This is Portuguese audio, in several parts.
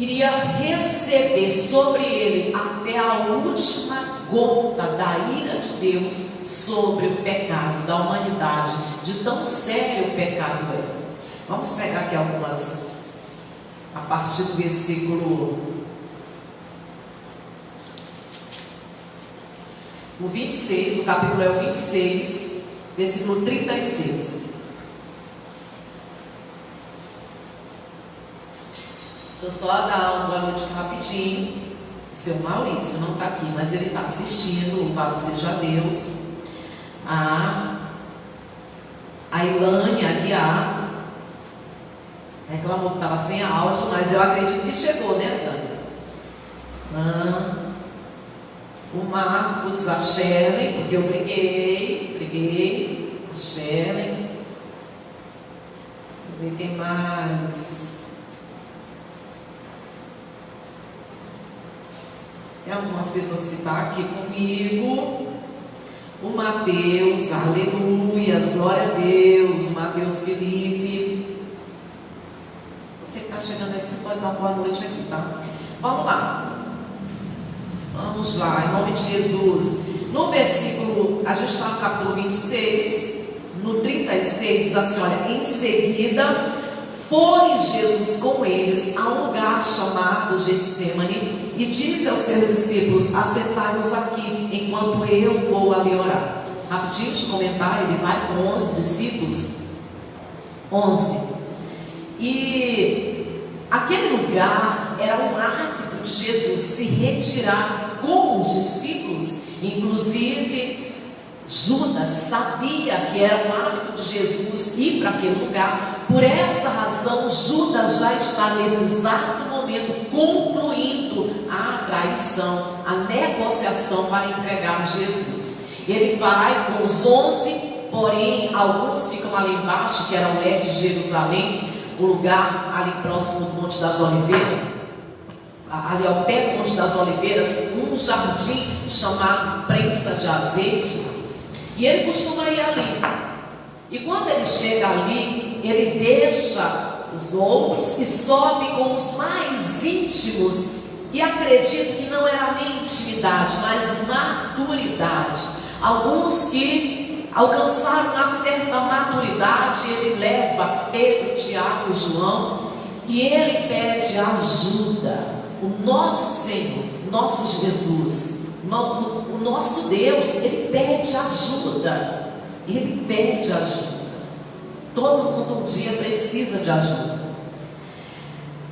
iria receber sobre ele até a última gota da ira de Deus sobre o pecado da humanidade, de tão sério o pecado é. Vamos pegar aqui algumas, a partir do versículo o 26, o capítulo é o 26, versículo 36. Deixa eu só dar uma boa noite rapidinho. O seu Maurício não está aqui, mas ele está assistindo, louvado seja Deus. A Ilane Aguiar reclamou que estava sem áudio, mas eu acredito que chegou, né, Ilane? O Marcos, a Shirley, porque eu briguei, a Shirley. Deixa eu ver quem mais. Tem algumas pessoas que estão aqui comigo. O Mateus, aleluias, glória a Deus. Mateus Felipe. Você que está chegando aqui, você pode dar uma boa noite aqui, tá? Vamos lá. Vamos lá, em nome de Jesus. No versículo, a gente está no capítulo 26, no 36, diz assim: olha, em seguida foi Jesus com eles a um lugar chamado Getsemane e disse aos seus discípulos: assentai-vos aqui enquanto eu vou ali orar. Rapidinho de comentar, ele vai com 11 discípulos. 11. E aquele lugar era um hábito de Jesus se retirar com os discípulos. Inclusive Judas sabia que era um hábito de Jesus ir para aquele lugar. Por essa razão, Judas já está nesse exato momento concluindo a traição, a negociação para entregar Jesus. Ele vai com os 11, porém alguns ficam ali embaixo, que era o leste de Jerusalém, o lugar ali próximo do Monte das Oliveiras, ali ao pé do Monte das Oliveiras, um jardim chamado Prensa de Azeite, e ele costuma ir ali. E quando ele chega ali, ele deixa os outros e sobe com os mais íntimos, e acredito que não era nem intimidade, mas maturidade. Alguns que alcançaram uma certa maturidade, ele leva Pedro, Tiago e João, e ele pede ajuda. O nosso Senhor, nosso Jesus, o nosso Deus, ele pede ajuda. Ele pede ajuda. Todo mundo um dia precisa de ajuda.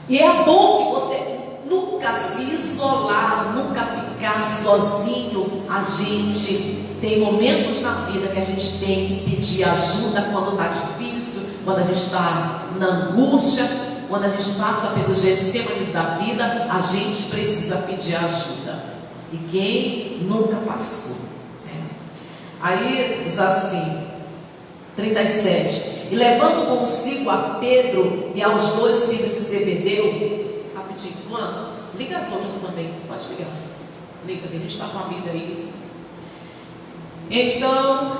E é bom que você nunca se isolar, nunca ficar sozinho. A gente tem momentos na vida que a gente tem que pedir ajuda quando está difícil, quando a gente está na angústia, quando a gente passa pelos getsêmanes da vida, a gente precisa pedir ajuda. E quem nunca passou, né? Aí diz assim, 37, e levando consigo a Pedro e aos 2 filhos de Zebedeu, rapidinho, Luana, liga as outras também, pode ligar, liga, a gente está com a Bíblia aí. Então,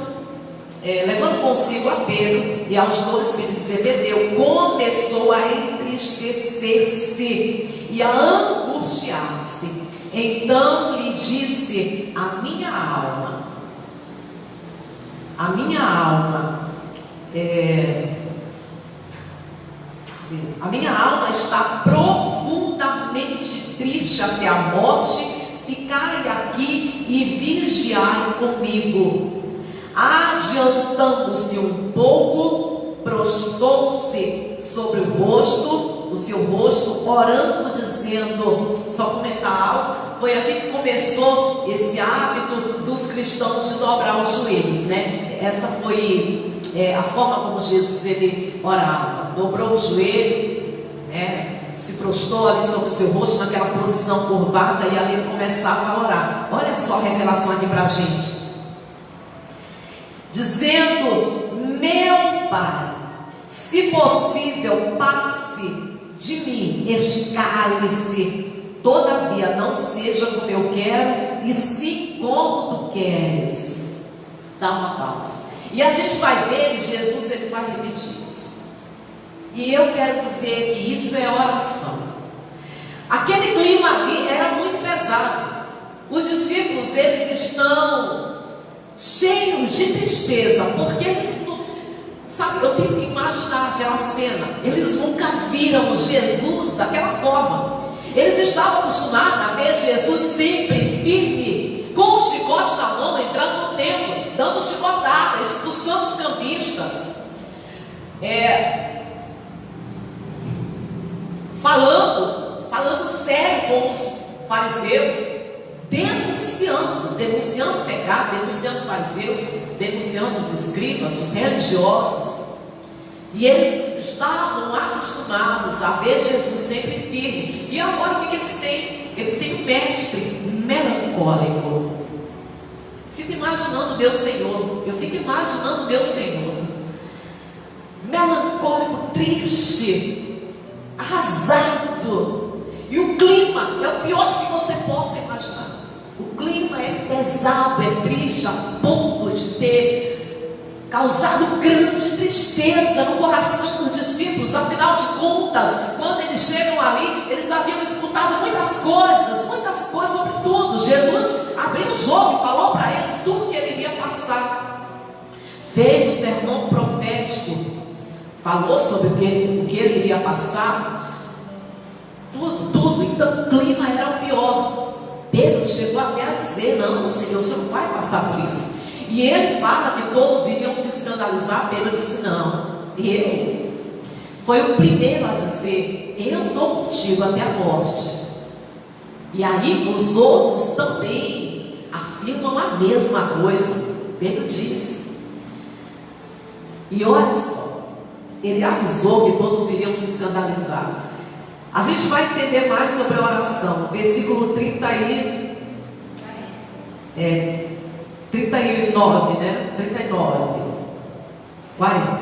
levando consigo a Pedro e aos 2 filhos de Zebedeu, começou a entristecer-se e a angustiar-se. Então lhe disse: a minha alma está profundamente triste até a morte. Ficai aqui e vigiai comigo. Adiantando-se um pouco, prostrou-se sobre o seu rosto, orando, dizendo, só comentar algo, foi aqui que começou esse hábito dos cristãos de dobrar os joelhos, né? Essa foi a forma como Jesus ele orava, dobrou o joelho, né? Se prostrou ali sobre o seu rosto, naquela posição curvada, e ali ele começava a orar. Olha só a revelação aqui para a gente, dizendo: meu Pai, se possível, passe de mim este cálice, todavia não seja como eu quero, e sim como tu queres. Dá uma pausa. E a gente vai ver que Jesus ele vai repetir isso. E eu quero dizer que isso é oração. Aquele clima ali era muito pesado. Os discípulos, eles estão cheios de tristeza, porque eles, sabe, eu tento imaginar aquela cena. Eles nunca viram Jesus daquela forma. Eles estavam acostumados a ver Jesus sempre firme, com o chicote na mão, entrando no templo, dando chicotada, expulsando os cambistas, falando sério com os fariseus, denunciando pecado, denunciando fariseus, denunciando os escribas, os religiosos. E eles estavam acostumados a ver Jesus sempre firme. E agora o que eles têm? Eles têm um mestre melancólico. Fico imaginando meu Senhor. Eu fico imaginando meu Senhor melancólico, triste, arrasado. E o clima é o pior que você possa imaginar. O clima é pesado, é triste, a ponto de ter causado grande tristeza no coração dos discípulos. Afinal de contas, quando eles chegam ali, eles haviam escutado muitas coisas sobre tudo. Jesus abriu o jogo e falou para eles tudo que ele iria passar. Fez o sermão profético, falou sobre o que ele iria passar. Tudo. Então o clima era o pior. Pedro chegou até a dizer: não, Senhor, o Senhor não vai passar por isso. E ele fala que todos iriam se escandalizar. Pedro disse: não, eu. Foi o primeiro a dizer: eu estou contigo até a morte. E aí os outros também afirmam a mesma coisa. Pedro diz. E olha só, ele avisou que todos iriam se escandalizar. A gente vai entender mais sobre a oração. Versículo 39, né? 39, 40.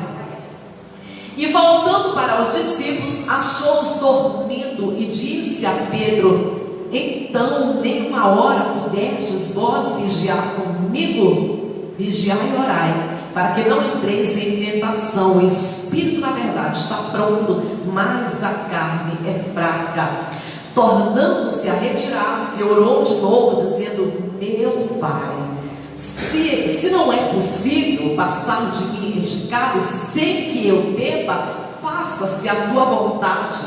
E voltando para os discípulos, achou-os dormindo e disse a Pedro: então, nem uma hora pudestes vós vigiar comigo? Vigiai e orai, para que não entreis em tentação. O espírito, na verdade, está pronto, mas a carne é fraca. Tornando-se a retirar-se, orou de novo, dizendo: meu Pai, se não é possível passar de mim este cálice sem que eu beba, faça-se a tua vontade.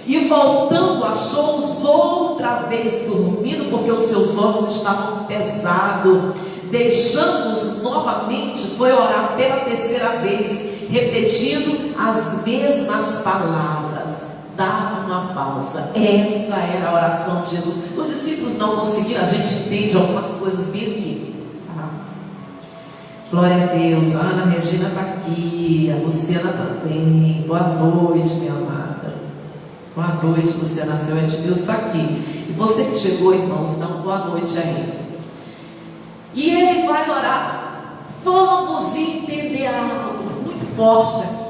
E voltando, achou-os outra vez dormindo, porque os seus olhos estavam pesados. Deixando-os novamente, foi orar pela terceira vez, repetindo as mesmas palavras. Dá uma pausa. Essa era a oração de Jesus. Os discípulos não conseguiram. A gente entende algumas coisas bem aqui. Glória a Deus. A Ana Regina está aqui, a Luciana também. Boa noite, minha amada. Boa noite, Luciana. Seu Edmilson está aqui. E você que chegou, irmãos, então boa noite aí. E ele vai orar. Vamos entender algo muito forte aqui.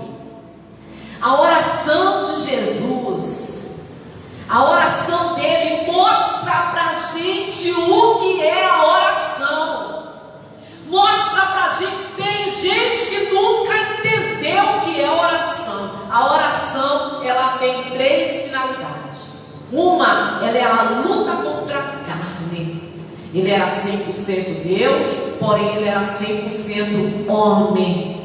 A oração de Jesus, a oração dele mostra para a gente o que é a oração. Mostra para a gente. Tem gente que nunca entendeu o que é oração. A oração, ela tem três finalidades. Uma, ela é a luta contra a carne. Ele era 100% Deus, porém ele era 100% homem.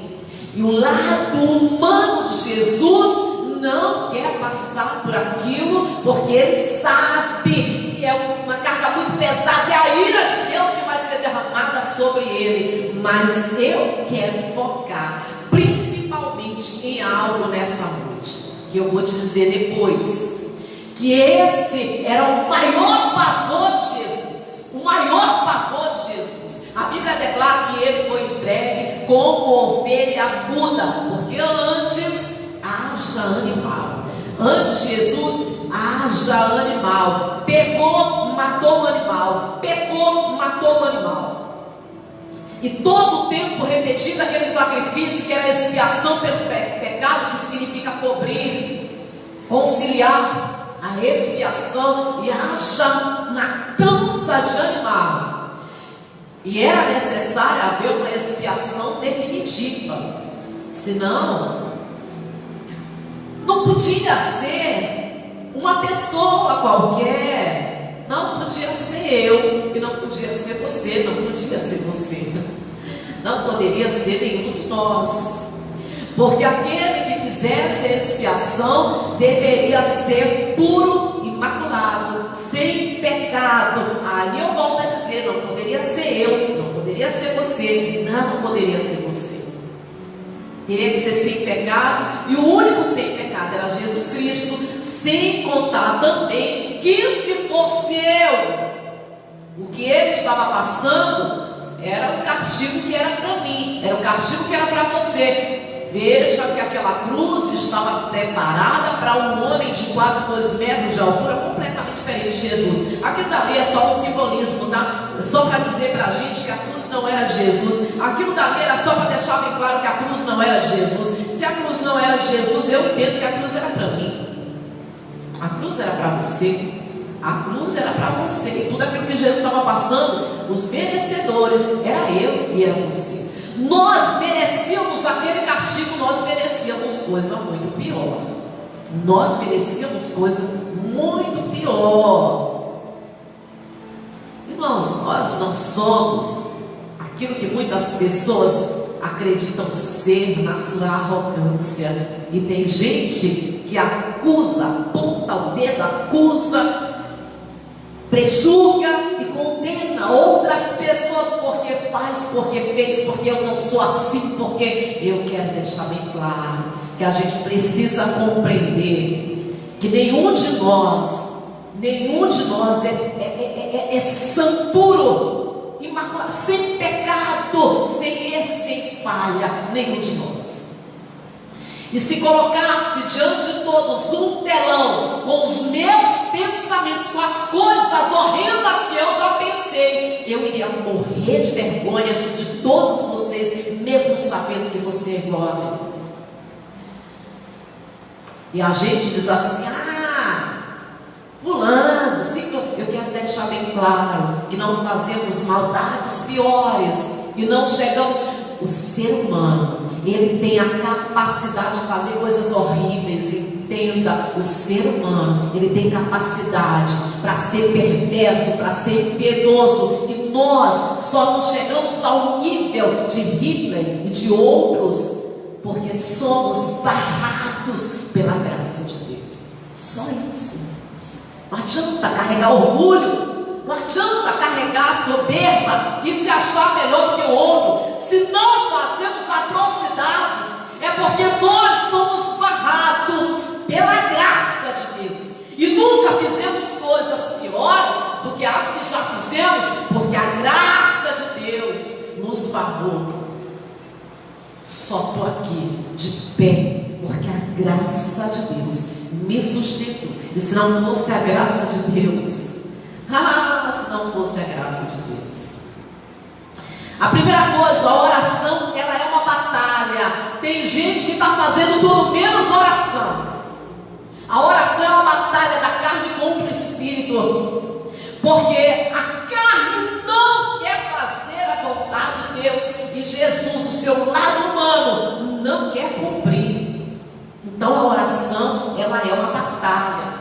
E o lado humano de Jesus não quer passar por aquilo, porque ele sabe que é uma carga muito pesada, é a ira de Deus que vai ser derramada sobre ele. Mas eu quero focar principalmente em algo nessa noite, que eu vou te dizer depois, que esse era o maior pavor de Jesus. O maior pavor de Jesus. A Bíblia declara que ele foi entregue como ovelha muda, porque antes haja animal. Antes de Jesus haja animal. Pecou, matou o animal. Pecou, matou o animal. E todo o tempo repetido aquele sacrifício que era expiação pelo pecado, que significa cobrir, conciliar a expiação, e haja matança de animal. E era necessário haver uma expiação definitiva, senão não podia ser uma pessoa qualquer, não podia ser eu, e não podia ser você, não podia ser você, não poderia ser nenhum de nós, porque aquele que fizesse a expiação deveria ser puro, imaculado, sem pecado. Aí eu volto a dizer, não poderia ser eu, não poderia ser você, não poderia ser você. Teria que ser sem pecado, e o único sem pecado era Jesus Cristo, sem contar também que se fosse eu, o que ele estava passando era o castigo que era para mim, era o castigo que era para você. Veja que aquela cruz estava preparada para um homem de quase 2 metros de altura, completamente diferente de Jesus. Aquilo dali é só um simbolismo, tá? Só para dizer para a gente que a cruz não era de Jesus. Aquilo dali era só para deixar bem claro que a cruz não era de Jesus. Se a cruz não era de Jesus, eu entendo que a cruz era para mim. A cruz era para você. A cruz era para você. E tudo aquilo que Jesus estava passando, os merecedores, era eu e era você. Nós merecíamos aquele castigo, nós merecíamos coisa muito pior. Nós merecíamos coisa muito pior. Irmãos, nós não somos aquilo que muitas pessoas acreditam ser na sua arrogância. E tem gente que acusa, aponta o dedo, acusa, prejuga e condena outras pessoas porque faz, porque fez, porque eu não sou assim, porque eu quero deixar bem claro que a gente precisa compreender que nenhum de nós é santo, puro, imaculado, sem pecado, sem erro, sem falha, nenhum de nós. E se colocasse diante de todos um telão com os meus pensamentos, com as coisas horrendas que eu já pensei, eu iria morrer de vergonha de todos vocês, mesmo sabendo que você é igual a mim. E a gente diz assim: fulano, sim, eu quero deixar bem claro que não fazemos maldades piores e não chegamos. O ser humano, ele tem a capacidade de fazer coisas horríveis. Entenda, o ser humano, ele tem capacidade para ser perverso, para ser impiedoso, e nós só não chegamos ao nível de Hitler e de outros porque somos barrados pela graça de Deus. Só isso. Não adianta carregar orgulho, não adianta carregar soberba e se achar melhor do que o outro. Se não fazemos atrocidades, é porque nós somos barrados pela graça de Deus. E nunca fizemos coisas piores do que as que já fizemos, porque a graça de Deus nos barrou. Só estou aqui de pé, porque a graça de Deus me sustentou. E se não fosse a graça de Deus, se não fosse a graça de Deus. A primeira coisa, a oração, ela é uma batalha. Tem gente que está fazendo tudo menos oração. A oração é uma batalha da carne contra o espírito, porque a carne não quer fazer a vontade de Deus, e Jesus, o seu lado humano, não quer cumprir. Então a oração, ela é uma batalha.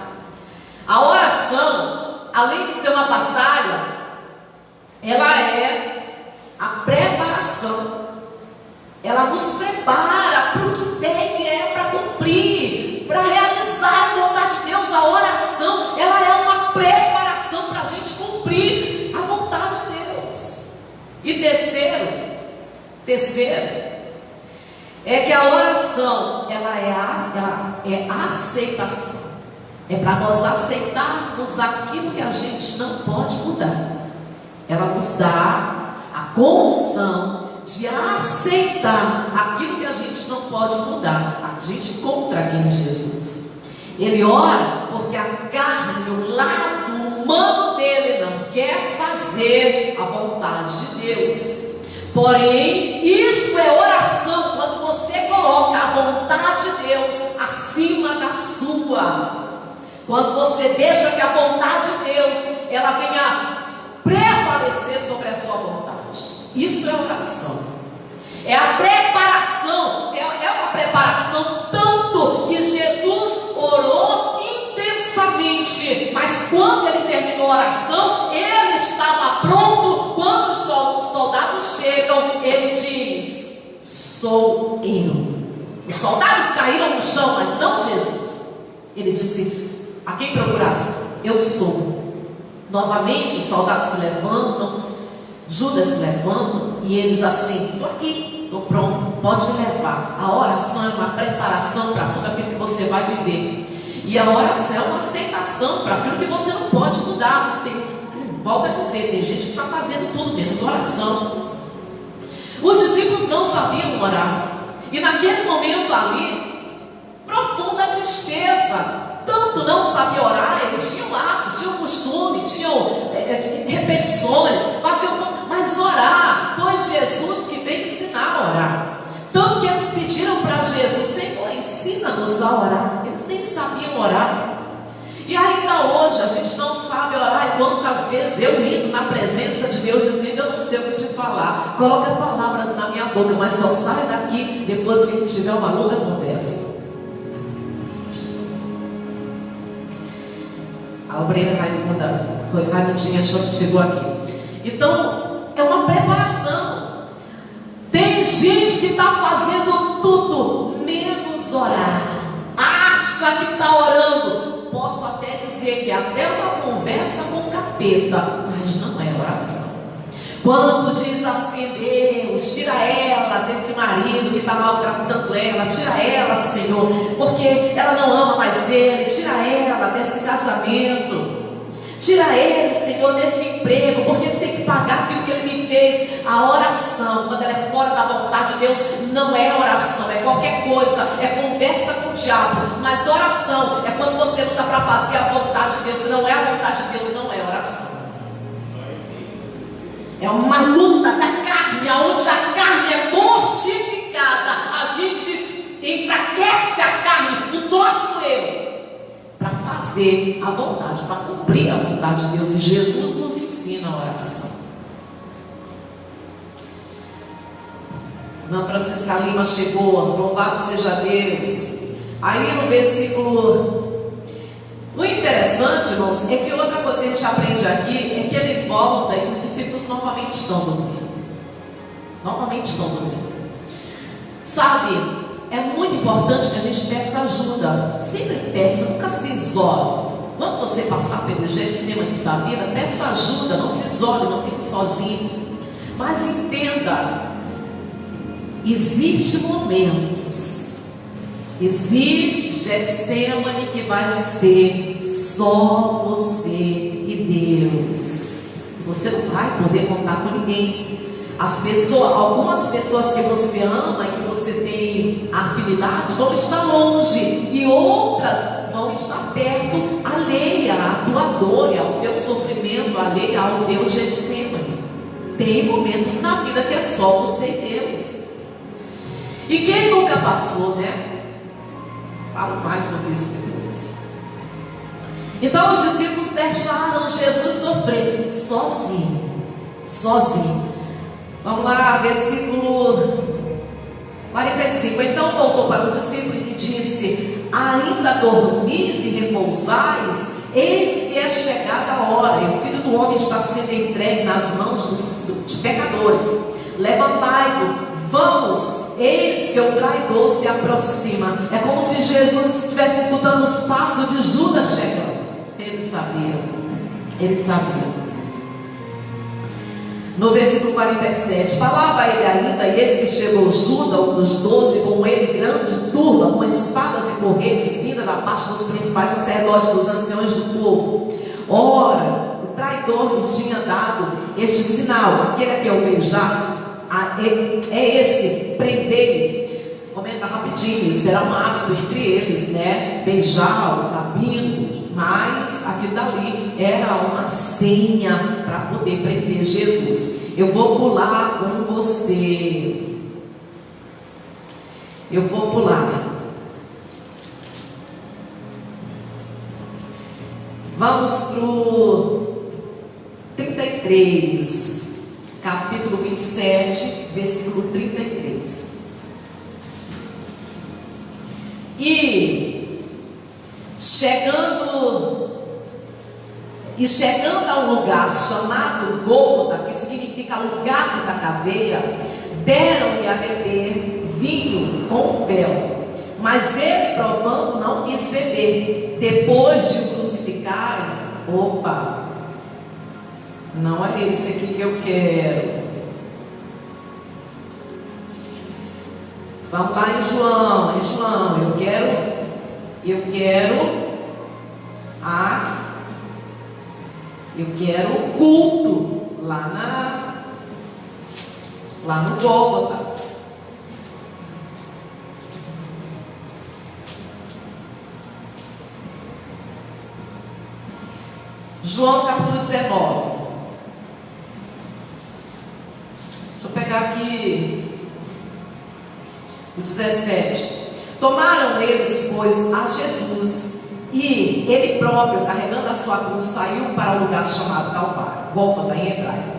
A oração, além de ser uma batalha, ela é a preparação. Ela nos prepara para o que tem, é para cumprir, para realizar a vontade de Deus. A oração, ela é uma preparação para a gente cumprir a vontade de Deus. E terceiro, é que a oração, ela é aceitação. É para nós aceitarmos aquilo que a gente não pode mudar. Ela nos dá a condição de aceitar aquilo que a gente não pode mudar. A gente contra quem Jesus. Ele ora porque a carne, o lado humano dele, não quer fazer a vontade de Deus. Porém, isso é oração, quando você coloca a vontade de Deus acima da sua. Quando você deixa que a vontade de Deus, ela venha prevalecer sobre a sua vontade. Isso é oração. É a preparação. É uma preparação tanto que Jesus orou intensamente. seguinte: mas quando ele terminou a oração, ele estava pronto. Quando os soldados chegam, ele diz: sou eu. Os soldados caíram no chão, mas não Jesus. Ele disse: a quem procurasse? Eu sou. Novamente os soldados se levantam, Judas se levanta, e eles assim: estou aqui, estou pronto, pode me levar. A oração é uma preparação para tudo aquilo que você vai viver. E a oração é uma aceitação para aquilo que você não pode mudar. Volta a dizer, tem gente que está fazendo tudo menos oração. Os discípulos não sabiam orar. E naquele momento ali, profunda tristeza. Tanto não sabia orar, eles tinham hábito, tinham costume, tinham repetições, faziam tudo, mas orar, foi Jesus que veio ensinar a orar. Tanto que eles pediram para Jesus: Senhor, ensina-nos a orar. Eles nem sabiam orar. E ainda hoje a gente não sabe orar. E quantas vezes eu entro na presença de Deus dizendo: eu não sei o que te falar, coloca palavras na minha boca, mas só sai daqui depois que tiver uma longa conversa. A obreira Raimundinha chegou aqui. Então, é uma preparação. Tem gente que está fazendo tudo menos orar. Acha que está orando. Posso até dizer que é até uma conversa com o capeta, mas não é oração. Quando diz assim: Deus, tira ela desse marido que está maltratando ela, tira ela, Senhor, porque ela não ama mais ele, tira ela desse casamento, tira ele, Senhor, desse emprego, porque ele tem que pagar aquilo que ele me fez. A oração, quando ela é fora da vontade de Deus, não é oração, é qualquer coisa, é conversa com o diabo. Mas oração é quando você luta para fazer a vontade de Deus. Se não é a vontade de Deus, não é oração. É uma luta da carne, onde a carne é mortificada. A gente enfraquece a carne, o nosso eu, para fazer a vontade, para cumprir a vontade de Deus. E Jesus nos ensina a oração. Irmã Francisca Lima chegou, louvado seja Deus. Aí no versículo... O interessante, irmãos, é que outra coisa que a gente aprende aqui é que ele volta e os discípulos novamente estão dormindo. Novamente estão dormindo. Sabe, é muito importante que a gente peça ajuda. Sempre peça, nunca se isole. Quando você passar pelo Getsemane da vida, peça ajuda, não se isole, não fique sozinho. Mas entenda, existem momentos, existe Getsemane que vai ser só você e Deus. Você não vai poder contar com ninguém. Algumas pessoas que você ama e que você tem afinidade vão estar longe, e outras vão estar perto, alheia à tua dor e ao teu sofrimento, alheia ao teu Getsemane. Tem momentos na vida que é só você e Deus. E quem nunca passou, né? Falo mais sobre isso depois. Então os discípulos deixaram Jesus sofrer sozinho. Vamos lá, versículo 45. Então voltou para o discípulo e disse: ainda dormis e repousais? Eis que é chegada a hora, e o Filho do Homem está sendo entregue nas mãos dos pecadores. Levantai-vos, vamos, eis que o traidor se aproxima. É como se Jesus estivesse escutando os passos de Judas chegando. Ele sabia. No versículo 47, falava ele ainda, e eis que chegou Judas, um dos 12, com ele grande turba, com espadas e corretes, vinda da parte dos principais sacerdotes, dos anciões do povo. Ora, o traidor lhes tinha dado este sinal: aquele que eu beijar, é esse, prendei. Comenta rapidinho, será um hábito entre eles, né? Beijar o rabino. Mas aquilo dali era uma senha para poder prender Jesus. Eu vou pular com você. Eu vou pular. Vamos para o 33, capítulo 27, versículo 33. E chegando E chegando a um lugar chamado Gólgota, que significa lugar da caveira, deram-lhe a beber vinho com fel. Mas ele, provando, não quis beber. Depois de o crucificarem, opa, não é esse aqui que eu quero. Vamos lá em João, eu quero o culto lá no Gólgota. João capítulo 19. Deixa eu pegar aqui o 17. Tomaram eles, pois, a Jesus, e ele próprio, carregando a sua cruz, saiu para o lugar chamado Calvário, Gólgota em hebraico,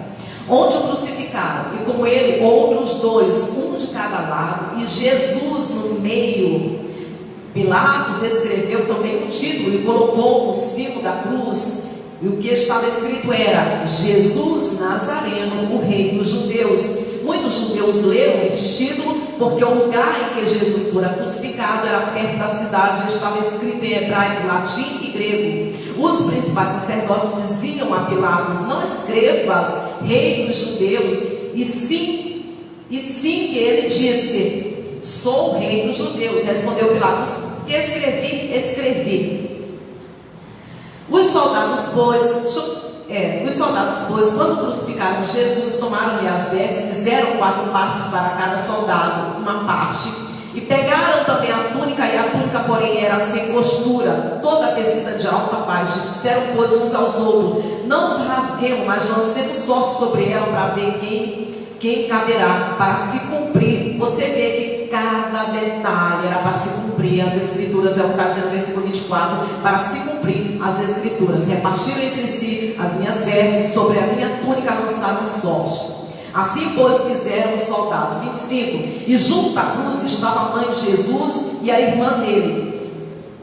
onde o crucificaram, e com ele outros dois, um de cada lado, e Jesus no meio. Pilatos escreveu também um título e colocou no cimo da cruz, e o que estava escrito era: Jesus Nazareno, o Rei dos Judeus. Muitos judeus leram este título porque o lugar em que Jesus fora crucificado era perto da cidade, estava escrito em hebraico, latim e grego. Os principais sacerdotes diziam a Pilatos: não escrevas Rei dos Judeus, e sim que ele disse: sou o Rei dos Judeus. Respondeu Pilatos: que escrevi. Os soldados, pois, quando crucificaram Jesus, tomaram-lhe as vestes, fizeram 4 partes para cada soldado, uma parte, e pegaram também a túnica, e a túnica, porém, era sem costura, toda tecida de alta a baixo. Disseram, pois, uns aos outros: não nos rasguemos, mas lancemos sorte sobre ela, para ver quem caberá, para se cumprir. Você vê que cada detalhe era para se cumprir as escrituras. É o caso no versículo 24: para se cumprir as escrituras. Repartiram entre si as minhas vestes, sobre a minha túnica lançaram sorte. Assim, pois, fizeram os soldados. 25. E junto à cruz estava a mãe de Jesus e a irmã dele,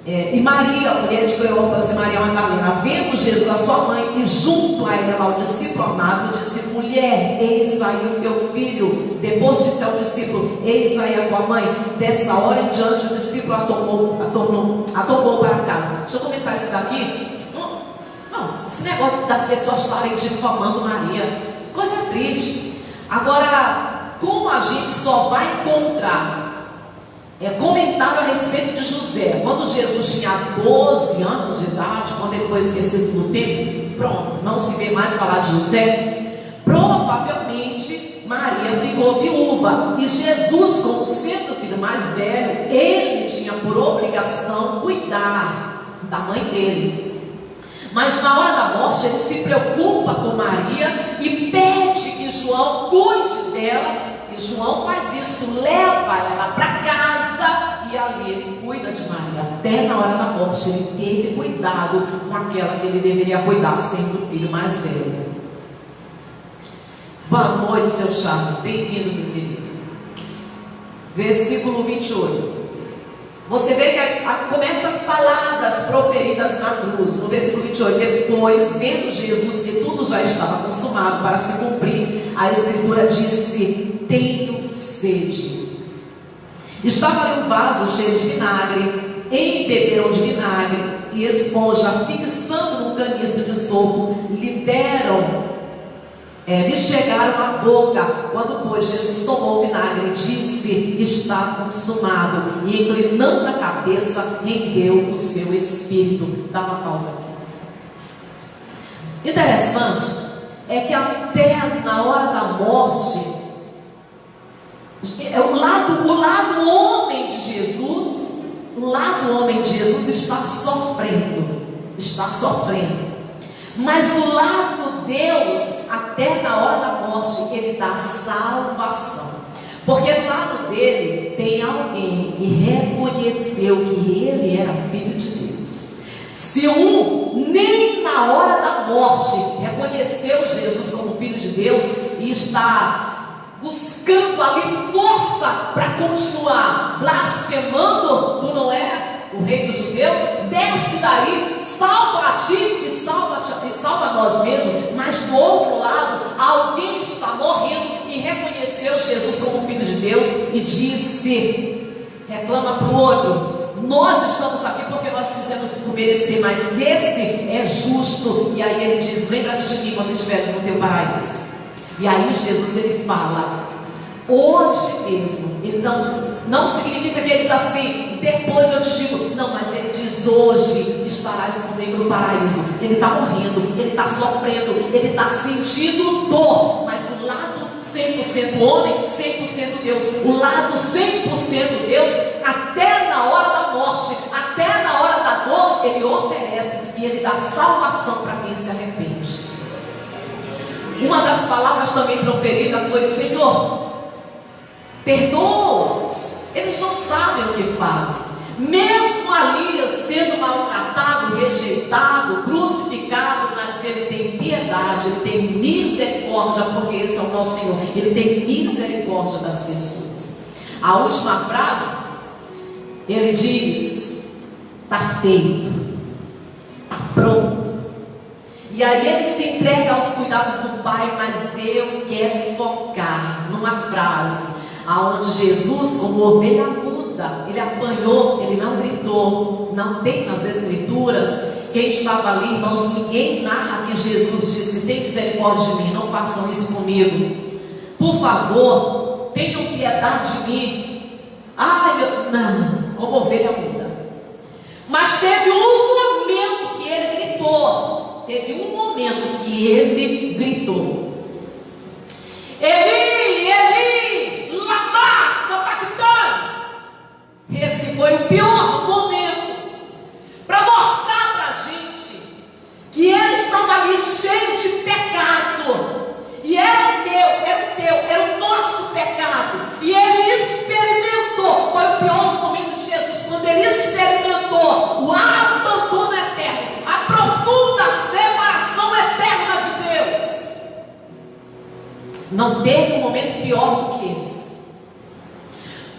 e Maria, mulher de Cleopas, e Maria Madalena. Vendo Jesus a sua mãe, e junto a ela o discípulo amado, disse: mulher, eis aí o teu filho. Depois disse ao discípulo: eis aí a tua mãe. Dessa hora em diante o discípulo a tomou para casa. Deixa eu comentar isso daqui. Não, esse negócio das pessoas estarem difamando Maria, coisa triste. Agora, como a gente só vai encontrar comentário a respeito de José quando Jesus tinha 12 anos de idade, quando ele foi esquecido no templo, pronto, não se vê mais falar de José. Provavelmente Maria ficou viúva, e Jesus, como sendo o filho mais velho, ele tinha por obrigação cuidar da mãe dele. Mas na hora da morte ele se preocupa com Maria e pede que João cuide dela. E João faz isso, leva ela para casa, e ali ele cuida de Maria. Até na hora da morte ele teve cuidado com aquela que ele deveria cuidar, sendo o filho mais velho. Boa noite, seu Charles, bem-vindo, meu querido. Versículo 28. Você vê que começa as palavras proferidas na cruz. No versículo 28, depois, vendo Jesus que tudo já estava consumado para se cumprir, a escritura disse: tenho sede. Estava ali um vaso cheio de vinagre, embeberam de vinagre e esponja, fixando num caniço de sopo, lhe chegaram à boca. Quando, pois, Jesus tomou o vinagre, disse: está consumado, e inclinando a cabeça, rendeu o seu espírito. Dá uma pausa aqui. Interessante é que até na hora da morte, o lado homem de Jesus está sofrendo, mas o lado Deus, até na hora da morte, ele dá salvação, porque do lado dele tem alguém que reconheceu que ele era filho de Deus. Se nem na hora da morte reconheceu Jesus como filho de Deus e está buscando ali força para continuar blasfemando, tu não é o Rei dos Judeus, desce daí, salva a ti e salva nós mesmos, mas do outro lado, alguém está morrendo e reconheceu Jesus como Filho de Deus e disse, reclama para o outro, nós estamos aqui porque nós quisemos merecer, mas esse é justo. E aí ele diz, lembra-te de mim quando estiveres no teu paraíso. E aí Jesus ele fala, hoje mesmo. Ele não significa que ele diz assim, depois eu te digo, não, mas ele diz, hoje estarás comigo no paraíso. Ele está morrendo, ele está sofrendo, ele está sentindo dor, mas o lado 100% homem, 100% Deus, o lado 100% Deus, até na hora da morte, até na hora da dor, ele oferece e ele dá salvação para quem se arrepende. Uma das palavras também proferidas foi, Senhor, perdoa-os, eles não sabem o que fazem. Mesmo ali sendo maltratado, rejeitado, crucificado, mas ele tem piedade, ele tem misericórdia, porque esse é o nosso Senhor, ele tem misericórdia das pessoas. A última frase, ele diz, está feito, está pronto. E aí ele se entrega aos cuidados do Pai, mas eu quero focar numa frase aonde Jesus, como ovelha muda, ele apanhou, ele não gritou. Não tem nas escrituras, quem estava ali, irmãos, ninguém narra que Jesus disse, tem misericórdia de mim, não façam isso comigo, por favor, tenham piedade de mim. Não, como ovelha muda. Mas teve um momento que ele gritou, Eli, Eli, lama sabachthani. Esse foi o pior momento para mostrar para a gente que ele estava ali cheio de pecado, e era o teu, era o nosso pecado, e ele experimentou. Foi o pior momento de Jesus, quando ele experimentou o abandono eterno, a profunda separação eterna de Deus. Não teve um momento pior do que esse.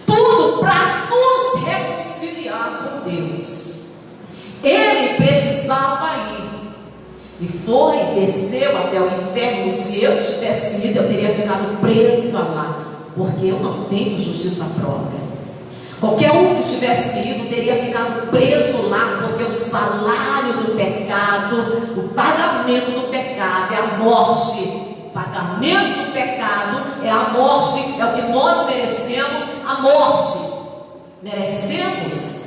Tudo para nos reconciliar com Deus. Ele precisava ir. E foi, desceu até o inferno. Se eu tivesse ido, eu teria ficado preso lá, porque eu não tenho justiça própria. Qualquer um que tivesse ido teria ficado preso lá, porque o salário do pecado, o pagamento do pecado é a morte. O pagamento do pecado é a morte, é o que nós merecemos, a morte. Merecemos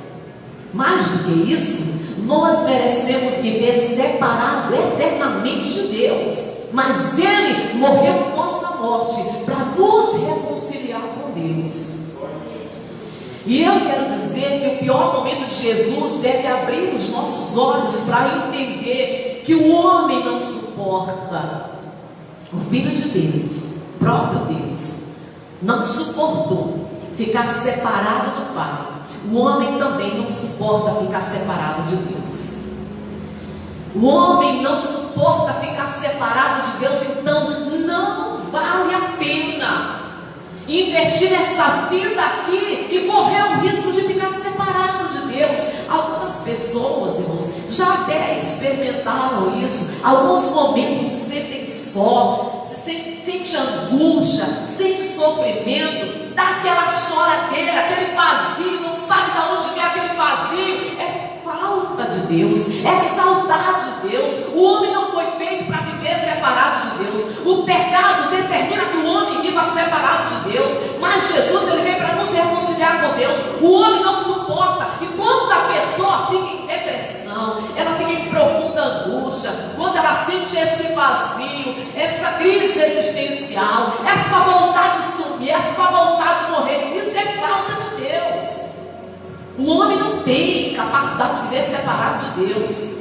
mais do que isso. Nós merecemos viver separado eternamente de Deus, mas Ele morreu em nossa morte para nos reconciliar com Deus. E eu quero dizer que o pior momento de Jesus deve abrir os nossos olhos para entender que o homem não suporta. O Filho de Deus, o próprio Deus, não suportou ficar separado do Pai. O homem também não suporta ficar separado de Deus. O homem não suporta ficar separado de Deus, então não vale a pena investir essa vida aqui e correr o risco de ficar separado de Deus. Algumas pessoas, irmãos, já até experimentaram isso. Alguns momentos se sentem só, sente angústia, sente sofrimento, dá aquela choradeira, aquele vazio, não sabe de onde vem aquele vazio. É falta de Deus, é saudade de Deus. O homem não foi feito para viver separado de Deus. O pecado determina que o homem viva separado de Deus, mas Jesus, ele veio para nos reconciliar com Deus. O homem não suporta, e quando a pessoa fica em depressão, ela fica em profunda angústia, quando ela sente esse vazio, essa crise existencial, essa vontade de sumir, essa vontade de morrer, isso é falta de Deus. O homem não tem capacidade de viver separado de Deus.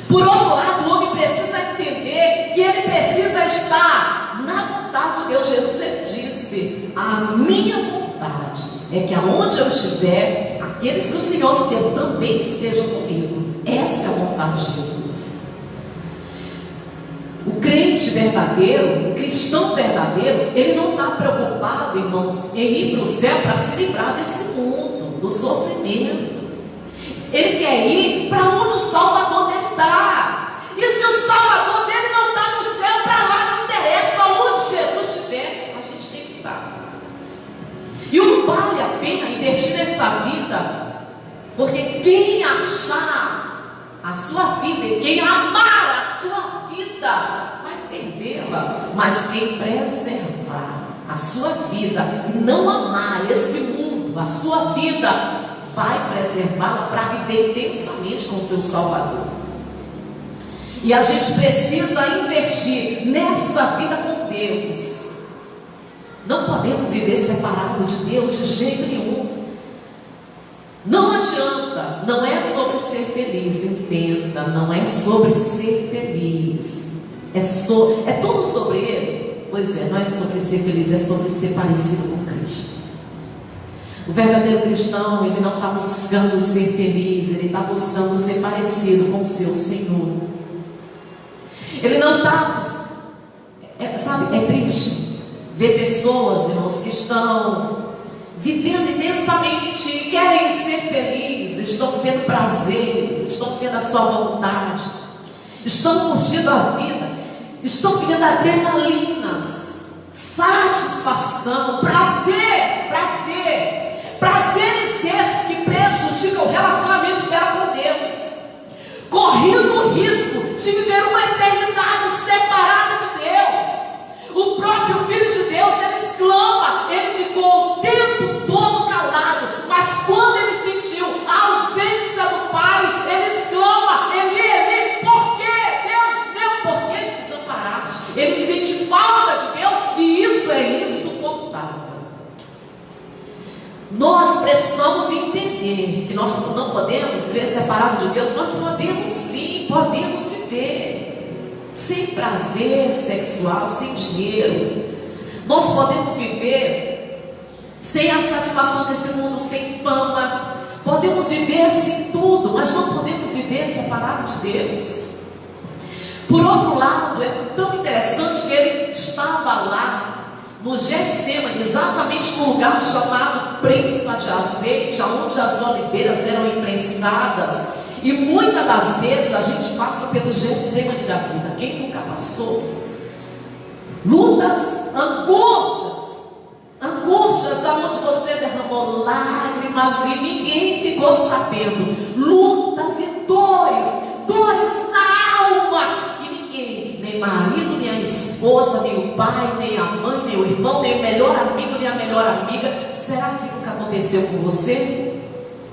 Por outro lado, o homem precisa entender que ele precisa estar na vontade de Deus. Jesus, ele disse, a minha vontade é que aonde eu estiver, aqueles que o Senhor me deu também estejam comigo. Essa é a vontade de Jesus. O crente verdadeiro, o cristão verdadeiro, ele não está preocupado, irmãos, em ir para o céu para se livrar desse mundo, do sofrimento. Ele quer ir para onde o Salvador dele está. investir nessa vida, porque quem achar a sua vida e quem amar a sua vida vai perdê-la, mas quem preservar a sua vida e não amar esse mundo, a sua vida, vai preservá-la para viver intensamente com o seu Salvador. E a gente precisa investir nessa vida com Deus. Não podemos viver separado de Deus de jeito nenhum. Não adianta, não é sobre ser feliz, entenda, não é sobre ser feliz, é tudo sobre Ele. Pois é, não é sobre ser feliz, é sobre ser parecido com Cristo. O verdadeiro cristão, ele não está buscando ser feliz, ele está buscando ser parecido com o seu Senhor. Ele não está, sabe, é triste ver pessoas, irmãos, que estão vivendo intensamente, querem ser felizes, estão vivendo prazeres, estão vivendo a sua vontade, estão curtindo a vida, estão vivendo adrenalinas, satisfação, prazeres esses que prejudicam o relacionamento dela com Deus, correndo o risco de viver uma eternidade separada de Deus. O próprio Filho de Deus, ele exclama, ele ficou o tempo todo calado, mas quando ele sentiu a ausência do Pai, ele exclama, Eli, por que, Deus meu, por que me desamparaste? Ele sente falta de Deus, e isso é insuportável. Nós precisamos entender que nós não podemos viver separado de Deus. Nós podemos sim, podemos viver sem prazer sexual, sem dinheiro. Nós podemos viver sem a satisfação desse mundo, sem fama. Podemos viver sem tudo, mas não podemos viver separado de Deus. Por outro lado, é tão interessante que ele estava lá no Getsêmani, exatamente no lugar chamado prensa de azeite, onde as oliveiras eram imprensadas. E muitas das vezes a gente passa pelo Getsêmani da vida. Quem nunca passou? Lutas, angústias aonde você derramou lágrimas e ninguém ficou sabendo. Lutas e dores na alma, que ninguém, nem marido, nem a esposa, nem o pai, nem a mãe, nem o irmão, nem o melhor amigo, nem a melhor amiga. Será que nunca aconteceu com você?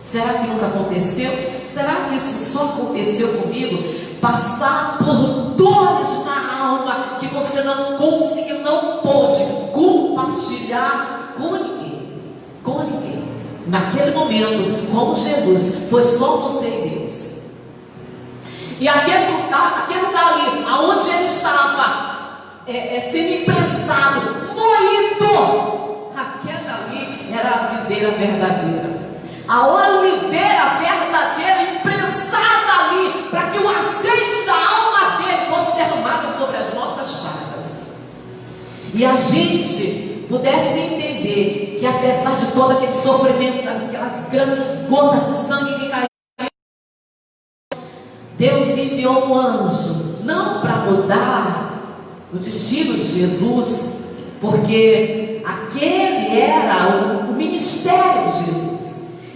Será que nunca aconteceu? Será que isso só aconteceu comigo? Passar por dores na alma que você não conseguiu, não pôde compartilhar com ninguém. Com ninguém. Naquele momento, como Jesus, foi só você e Deus. E aquele lugar ali, aonde ele estava sendo imprensado, moído, aquela ali era a videira verdadeira. A oliveira verdadeira imprensada ali, para que o azeite da alma dele fosse derramado sobre as nossas chagas. E a gente pudesse entender que apesar de todo aquele sofrimento, daquelas grandes gotas de sangue que caíram, Deus enviou um anjo, não para mudar o destino de Jesus, porque aquele era o ministério de Jesus.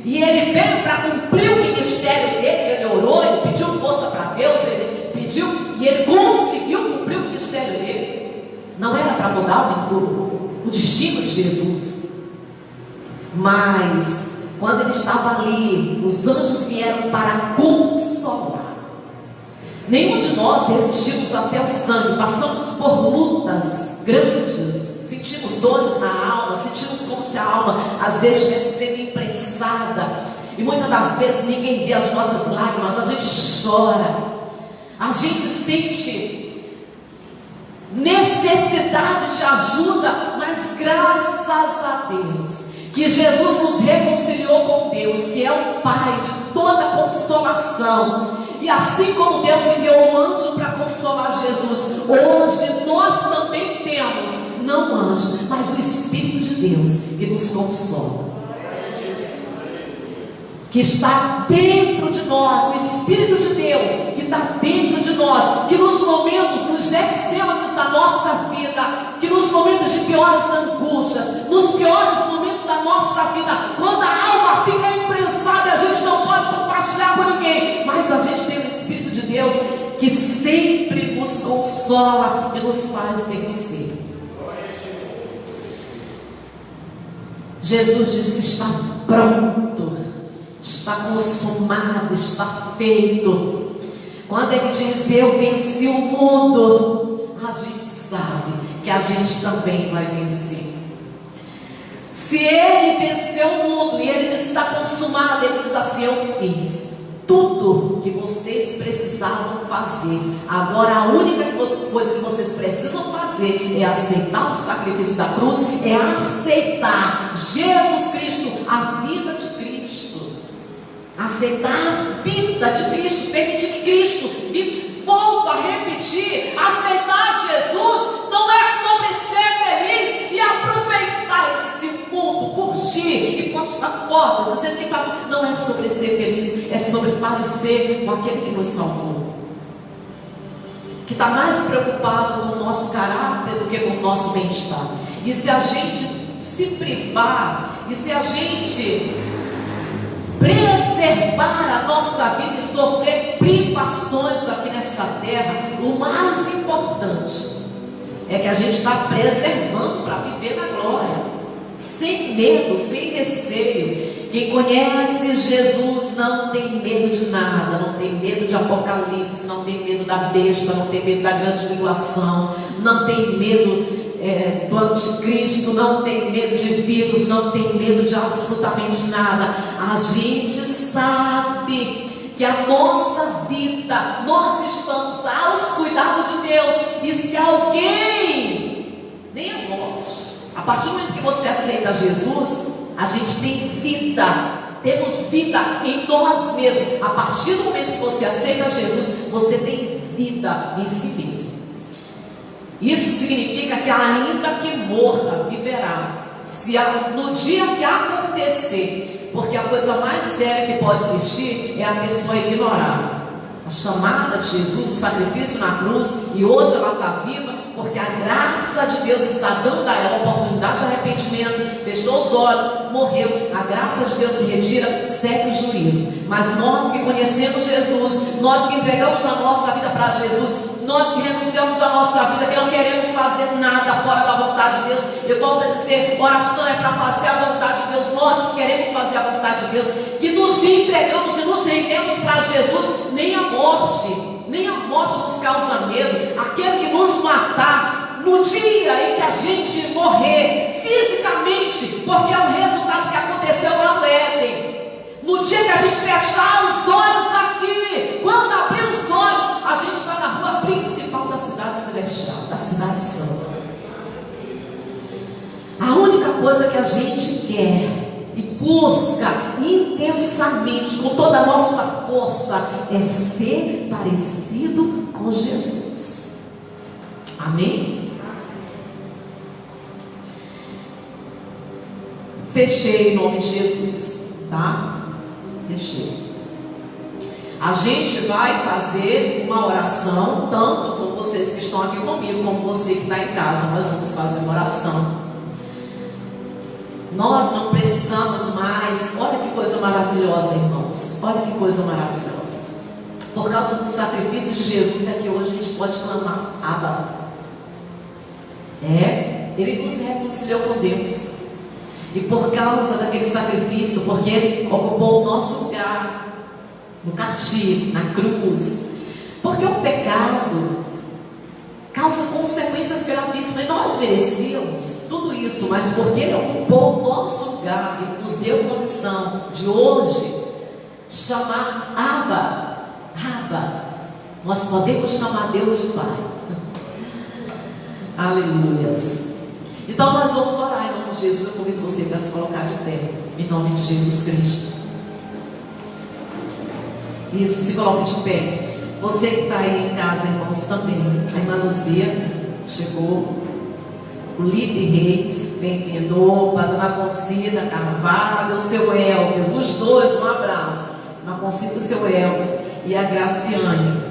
E ele veio para cumprir o ministério dele. Ele orou, ele pediu força para Deus, ele pediu e ele conseguiu cumprir o ministério dele. Não era para mudar o destino de Jesus, mas quando ele estava ali, os anjos vieram para consolar. Nenhum de nós resistimos até o sangue, passamos por lutas grandes, sentimos dores na alma, sentimos como se a alma às vezes estivesse sendo imprensada, e muitas das vezes ninguém vê as nossas lágrimas, a gente chora, a gente sente necessidade de ajuda, mas graças a Deus que Jesus nos reconciliou com Deus, que é o Pai de toda consolação. E assim como Deus enviou um anjo para consolar Jesus, hoje nós também temos, não um anjo, mas o Espírito de Deus que nos consola, que está dentro de nós, o Espírito de Deus que está dentro de nós, que nos momentos, nos Getsêmanis da nossa vida, que nos momentos de piores angústias, nos piores momentos da nossa vida, quando a alma Deus, a gente tem o Espírito de Deus que sempre nos consola e nos faz vencer. Jesus disse: está pronto, está consumado, está feito. Quando ele diz: eu venci o mundo, a gente sabe que a gente também vai vencer. Se ele venceu o mundo e ele diz: está consumado, ele diz assim: eu fiz tudo que vocês precisavam fazer. Agora a única coisa que vocês precisam fazer é aceitar o sacrifício da cruz, é aceitar Jesus Cristo, a vida de Cristo, aceitar a vida de Cristo, permitir que Cristo viva. Volto a repetir: aceitar Jesus não é sobre ser feliz e aproveitar esse mundo, curtir e postar fotos, dizendo que não é sobre ser feliz, é sobre parecer com aquele que nos salvou, que está mais preocupado com o nosso caráter do que com o nosso bem-estar. E se a gente se privar, e se a gente preservar a nossa vida e sofrer privações aqui nessa terra, o mais importante é que a gente está preservando para viver na glória, sem medo, sem receio. Quem conhece Jesus não tem medo de nada, não tem medo de Apocalipse, não tem medo da besta, não tem medo da grande tribulação, não tem medo do anticristo, não tem medo de vírus, não tem medo de absolutamente nada. A gente sabe que a nossa vida, nós estamos aos cuidados de Deus, e se alguém, nem a morte, a partir do momento que você aceita Jesus, a gente tem vida, temos vida em nós mesmos. A partir do momento que você aceita Jesus, você tem vida em si mesmo. Isso significa que ainda que morra, viverá. No dia que acontecer, porque a coisa mais séria que pode existir é a pessoa ignorar a chamada de Jesus, o sacrifício na cruz, e hoje ela está viva porque a graça de Deus está dando a ela a oportunidade de arrependimento, fechou os olhos, morreu. A graça de Deus se retira, segue o juízo. Mas nós que conhecemos Jesus, nós que entregamos a nossa vida para Jesus, nós que renunciamos a nossa vida, que não queremos fazer nada fora da vontade de Deus. Eu volto a dizer, oração é para fazer a vontade de Deus. Nós que queremos fazer a vontade de Deus, que nos entregamos e nos rendemos para Jesus, nem a morte nos causa medo. Aquele que nos matar no dia em que a gente morrer fisicamente, porque é o resultado que aconteceu lá no Éden. No dia que a gente fechar os olhos aqui, quando abrir os olhos, a gente está na rua principal da cidade celestial, da cidade santa. A única coisa que a gente quer e busca intensamente, com toda a nossa força, é ser parecido com Jesus. Amém? Fechei em nome de Jesus, tá? Fechei. A gente vai fazer uma oração, tanto com vocês que estão aqui comigo, como você que está em casa. Nós vamos fazer uma oração. Nós não precisamos mais. Olha que coisa maravilhosa, irmãos. Olha que coisa maravilhosa. Por causa do sacrifício de Jesus é que hoje a gente pode clamar Abba. Ele nos reconciliou com Deus. E por causa daquele sacrifício, porque Ele ocupou o nosso lugar no castigo, na cruz, porque o pecado causa consequências gravíssimas, e nós merecíamos tudo isso, mas porque Ele ocupou o nosso lugar, Ele nos deu condição de hoje chamar Abba. Nós podemos chamar Deus de Pai. Aleluias. Então nós vamos orar em nome de Jesus. Eu convido você para se colocar de pé, em nome de Jesus Cristo. Isso, se coloque de pé. Você que está aí em casa, irmãos, também. A irmã Luzia chegou. O Lipe Reis, bem-vindo. A dona Concida Carvalho, o seu Elvis, os dois, um abraço. Dona Concida, o seu Elvis e a Graciane.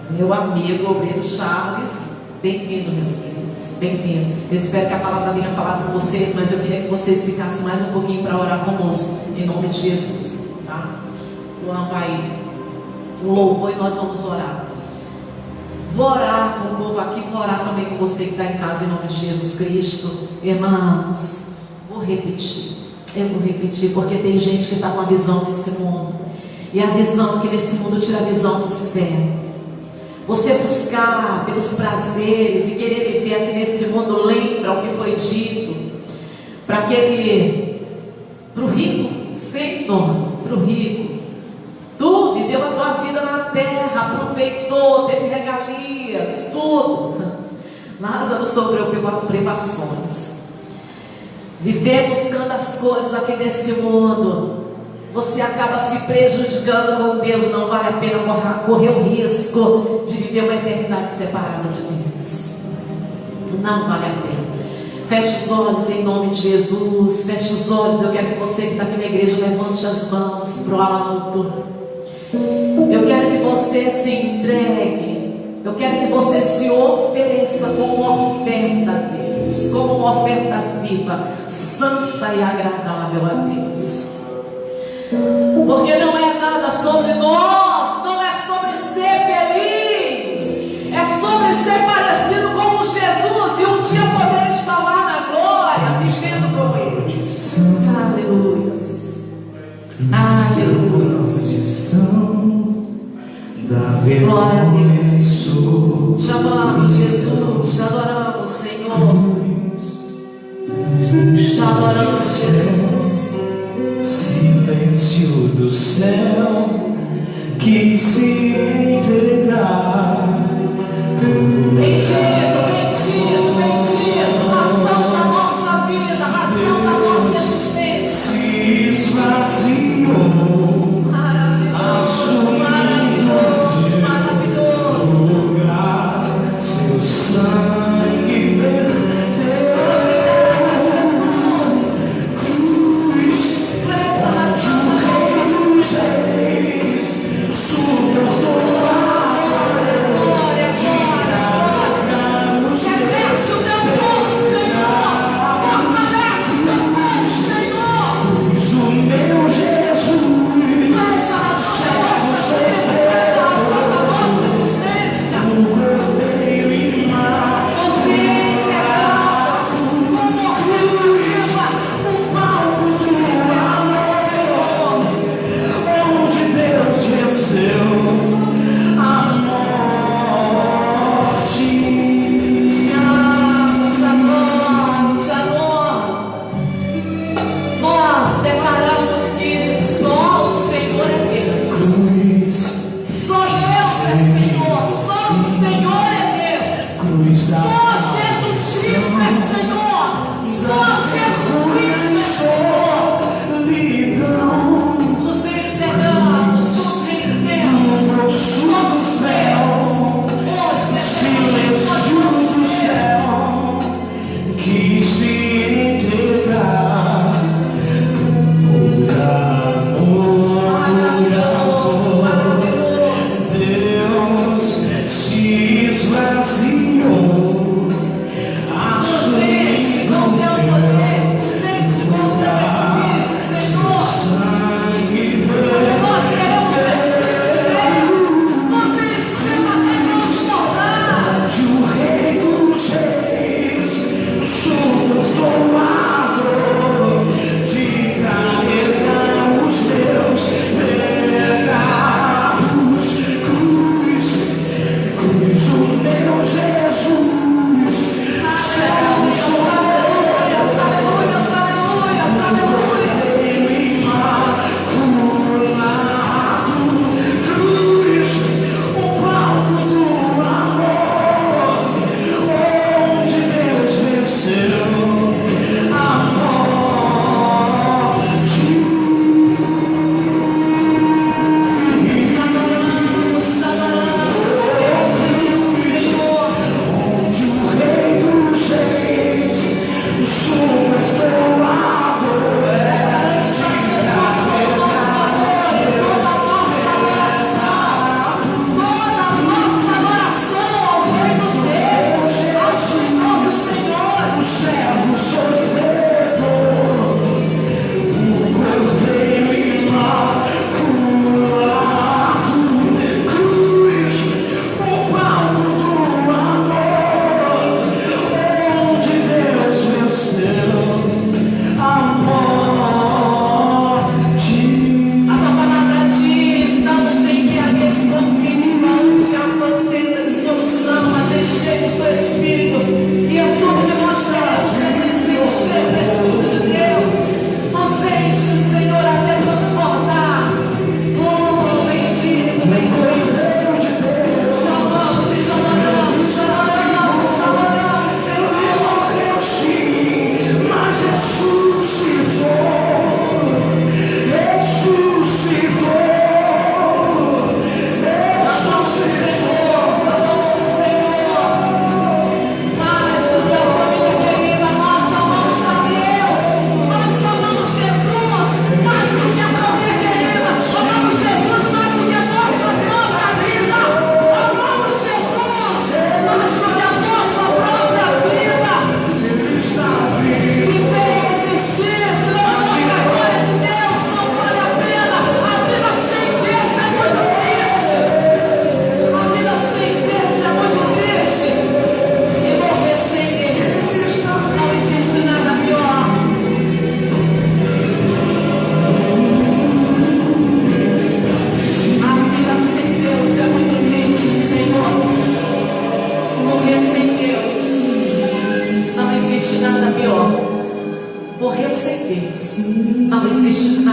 Meu amigo obreiro Charles, bem-vindo, meus queridos, bem-vindo. Eu espero que a palavra tenha falado com vocês, mas eu queria que vocês ficassem mais um pouquinho para orar conosco, em nome de Jesus, tá? Luan vai um louvor e nós vamos orar. Vou orar com o povo aqui, vou orar também com você que está em casa, em nome de Jesus Cristo. Irmãos, vou repetir. Eu vou repetir, porque tem gente que está com a visão desse mundo. E a visão que nesse mundo tira a visão do céu. Você buscar pelos prazeres e querer viver aqui nesse mundo, lembra o que foi dito para o rico, Senhor, para o rico. Tu viveu a tua vida na terra, aproveitou, teve regalias, tudo. Lázaro sofreu privações. Viver buscando as coisas aqui desse mundo, você acaba se prejudicando com Deus. Não vale a pena correr o risco de viver uma eternidade separada de Deus. Não vale a pena. Feche os olhos em nome de Jesus. Feche os olhos. Eu quero que você que está aqui na igreja levante as mãos para o alto. Eu quero que você se entregue. Eu quero que você se ofereça como uma oferta a Deus, como uma oferta viva, santa e agradável a Deus. Porque não é nada sobre nós, não é sobre ser feliz, é sobre ser parecido com Jesus e um dia poder estar lá na glória, vivendo com Ele. Aleluias. Aleluias. Glória a Deus. Te amamos, Jesus. Te adoramos, Senhor. Te adoramos, Jesus. Silêncio do céu que se entregar. Bendito, bendito, bendito. Razão da nossa vida, razão da nossa existência. Se esvaziou. Maravilhoso, maravilhoso, maravilhoso. Lugar, seu sangue verteu. Essa razão da nossa vida. Suportou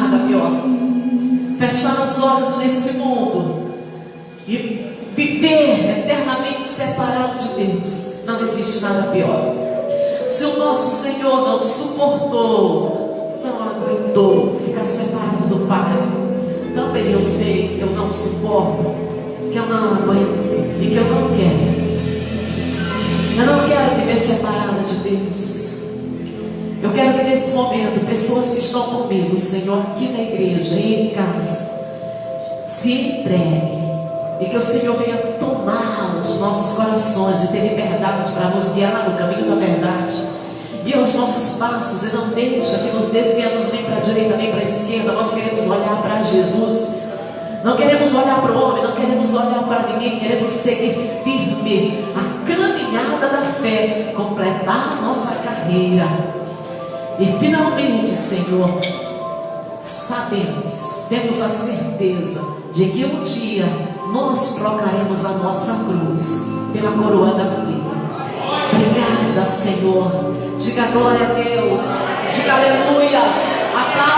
nada pior. Fechar os olhos nesse mundo e viver eternamente separado de Deus. Não existe nada pior. Se o nosso Senhor não suportou, não aguentou ficar separado do Pai, também eu sei que eu não suporto, que eu não aguento e que eu não quero. Eu não quero viver separada de Deus. Eu quero que nesse momento, pessoas que estão comigo, Senhor, aqui na igreja e em casa, se entreguem e que o Senhor venha tomar os nossos corações e ter liberdade para nos guiar no caminho da verdade. Guia os nossos passos e não deixa que nos desviemos nem para a direita nem para a esquerda. Nós queremos olhar para Jesus. Não queremos olhar para o homem, não queremos olhar para ninguém. Queremos seguir firme a caminhada da fé, completar a nossa carreira. E finalmente, Senhor, sabemos, temos a certeza de que um dia nós trocaremos a nossa cruz pela coroa da vida. Obrigada, Senhor. Diga glória a Deus. Diga aleluias. Aplausos.